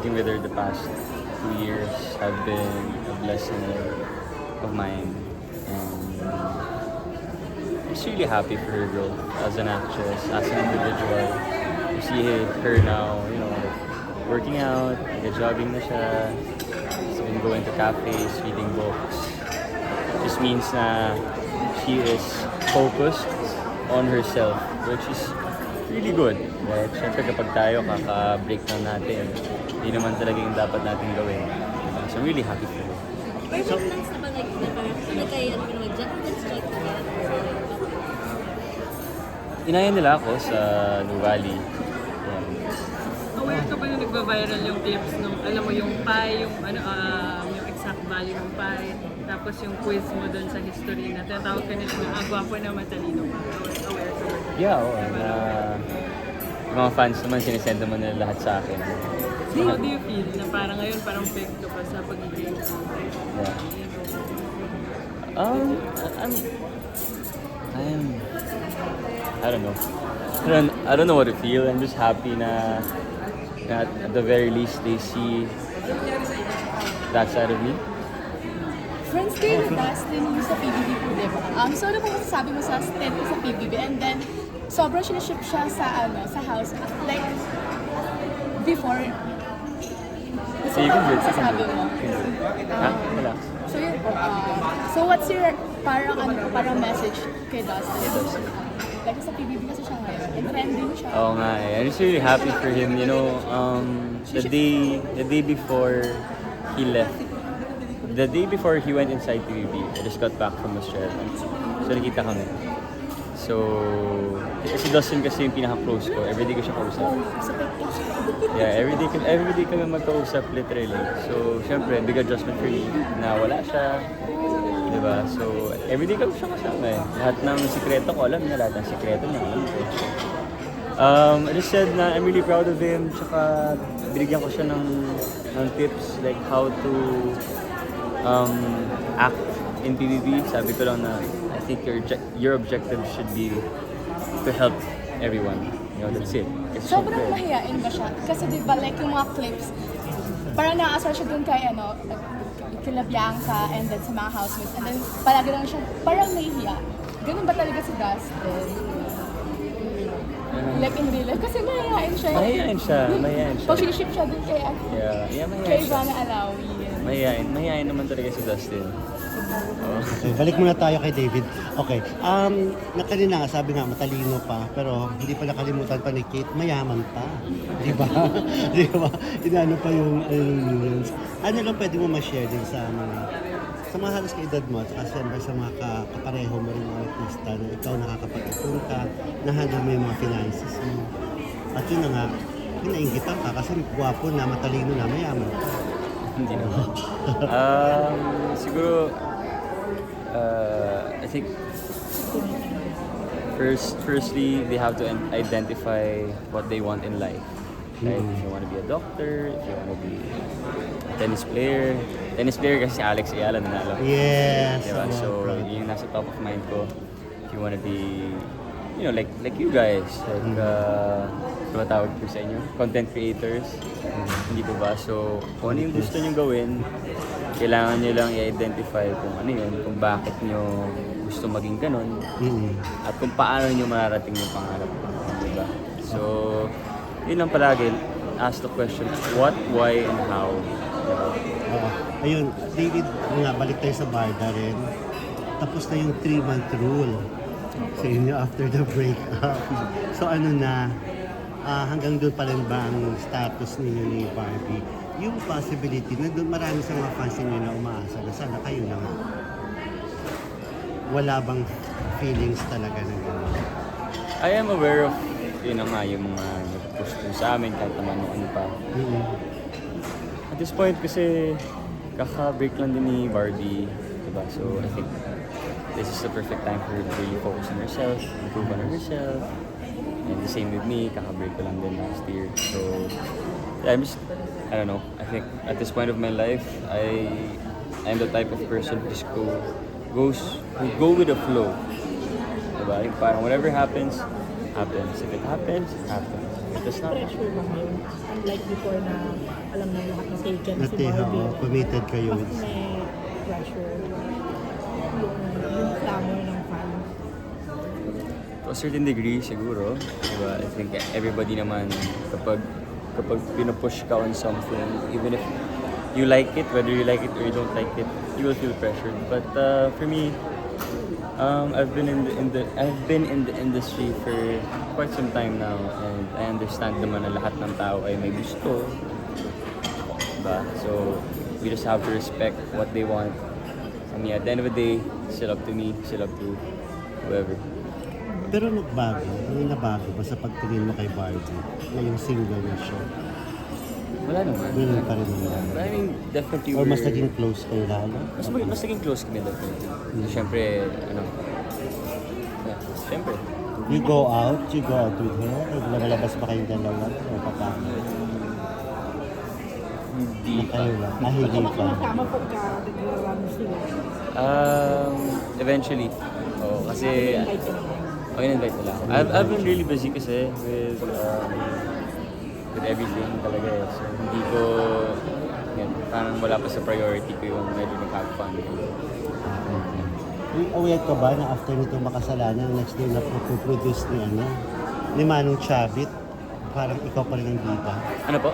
working with her the past 2 years have been a blessing of mine. And I'm just really happy for her growth as an actress, as an individual. You see her now, working out, nag-jogging na siya. She's been going to cafes, reading books. Just means na she is focused on herself, which is really good. Right? Siyempre kapag tayo kaka-break down natin, hindi naman talaga yung dapat natin gawin. So I'm really happy for her. May plans na ba na parang nagkaya let's check together? Inayan nila ako sa Nuvali. Yan. Aware ka ba na nagba-viral yung tips nung, alam mo, yung pie, yung yung exact value ng pie, tapos yung quiz mo dun sa history na tinatawag ka nila na gwapo na matalino ka. Aware ka ba? Yeah, oo. Yung mga fans naman, sinesend naman nila lahat sa akin. How do you feel na parang ngayon parang fake ka pa sa pagiging Yeah. I don't know. I don't know what to feel. I'm just happy na at the very least they see that side of me. Friends kayo ni Dustin yung sa PBB po, di ba? So ano kung masasabi mo sa stint ko sa PBB and then sobrang siniship siya sa sa house. Like, before, So you can do it. masasabi mo? Ha? Relax. So yun po. So what's your parang message kay Dustin? Like sa PBB kasi siya ngayon. And trending siya. Oo nga eh. I'm just really happy for him. The day before he left, the day before he went inside TVB, I just got back from Australia. So nakita kami. So, si Dustin kasi yung pinaka-close ko. Everyday ko siya kausap. Sa pictures. Yeah, everyday kami magkausap literally. So, syempre, big adjustment for me na wala siya. Diba? So, everyday kami siya kasama eh. Lahat ng sikreto ko, alam niya. Lahat ng sikreto niya, alam ko. I just said na I'm really proud of him. Tsaka, binigyan ko siya ng tips like how to act in PBB. Sabi ko lang na I think your objective should be to help everyone. That's it. Kasi Sobrang syempre, mahihain ba siya? Kasi di ba like yung mga clips, parang nakaasar siya dun kay kila Bianca and then sa mga housemates. And then palagi lang siya, parang nahihiya. Ganun ba talaga si Dustin? Like in real life? Kasi mahihain siya. Mahihain siya. Pag siniship siya dun kay Yeah, mahihain kay siya. Ivana Alawi. Mahihain naman talaga si Dustin. Okay, balik muna tayo kay David. Okay, kanina nga, sabi nga, matalino pa, pero hindi pa nakalimutan pa ni Kate, mayaman pa. Di ba? Di ba? Inaano pa yung nuance. Ano lang pwede mo ma-share din sa mga halos ka edad mo, at saka siyempre sa mga kapareho mo rin mga artista na ikaw nakakapag-ipon ka, na-handle mo yung mga finances mo. At yun na nga, pinainggitan ka kasi gwapo na, matalino na, mayaman pa. Hindi naman. Siguro, I think firstly they have to identify what they want in life. Right? If you want to be a doctor, if you want to be a tennis player kasi si Alex Ayala nanalo. Yes. Diba? I'm So proud. yun yung nasa top of mind ko. If you want to be, like you guys, like ano tawag ko sa inyo? Content creators. Hindi ko ba? So, kung ano yung gusto nyo gawin, kailangan nyo lang i-identify kung ano yun, kung bakit nyo gusto maging ganun, at kung paano nyo mararating yung pangarap nyo. Diba? So, yun lang palagi. Ask the question, what, why, and how. Diba? Ayun, David, nga, balik tayo sa Barda rin. Tapos na yung 3-month rule sa inyo after the breakup. So ano na, hanggang doon pa rin ba ang status ninyo ni Barbie? Yung possibility na doon marami sa mga fans ninyo na umaasa na sana kayo na nga. Wala bang feelings talaga na gano'n? I am aware of, yung mga nag-push po sa amin kahit naman noon pa. At this point kasi, kaka-break lang din ni Barbie, diba? So I think this is the perfect time for her to really focus on herself, improve on herself. And the same with me, kaka-break ko lang din last year. So, yeah, I don't know. I think at this point of my life, I'm the type of person who just go with the flow. Diba? Yung parang whatever happens, happens. If it happens, it happens. If it does not, Pressure ba ngayon? Unlike before na alam na lahat na taken si Nati, Barbie. oo, committed kayo. Bakit may pressure? Yung clamor ng fan. To a certain degree, siguro. Diba? I think everybody naman, kapag pinupush ka on something, even if you like it, whether you like it or you don't like it, you will feel pressured. But for me, I've been in the industry for quite some time now, and I understand naman na lahat ng tao ay may gusto. Diba? So we just have to respect what they want. I mean, at the end of the day, still up to me, still up to whoever. Pero nagbago, may nabago ba sa pagtingin mo kay Barbie? Ngayong single na siya? Wala naman. Ganun pa rin naman. But I mean, definitely Or mas we're- naging close kayo lalo? mas naging close kami definitely. Siyempre, siyempre. You go out with her? Or lumalabas ba kayong dalawa? O paano? Hindi Na pa. kayo lang? Ah, hindi pa. Sumasama po ka, nag-run sila. Eventually. Oo, kasi Invite ka naman. in-invite nila ako. I've been really busy kasi with everything talaga eh. So, hindi ko, yan, parang wala pa sa priority ko yung medyo mag-have fun. Aware ka ba na after nitong makasalanan, next day na produce ni Manong Chavit, parang ikaw pa rin ang bida? Ano po?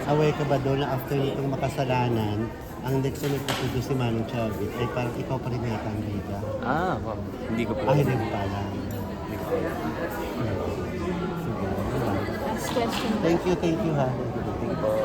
Aware ka ba doon na after nitong makasalanan, ang next na nagpo-produce ni Manong Chavit ay parang ikaw pa rin yata ang bida? Wow. Hindi ko po. Ah, hindi mo pa alam. Last question. Thank you ha.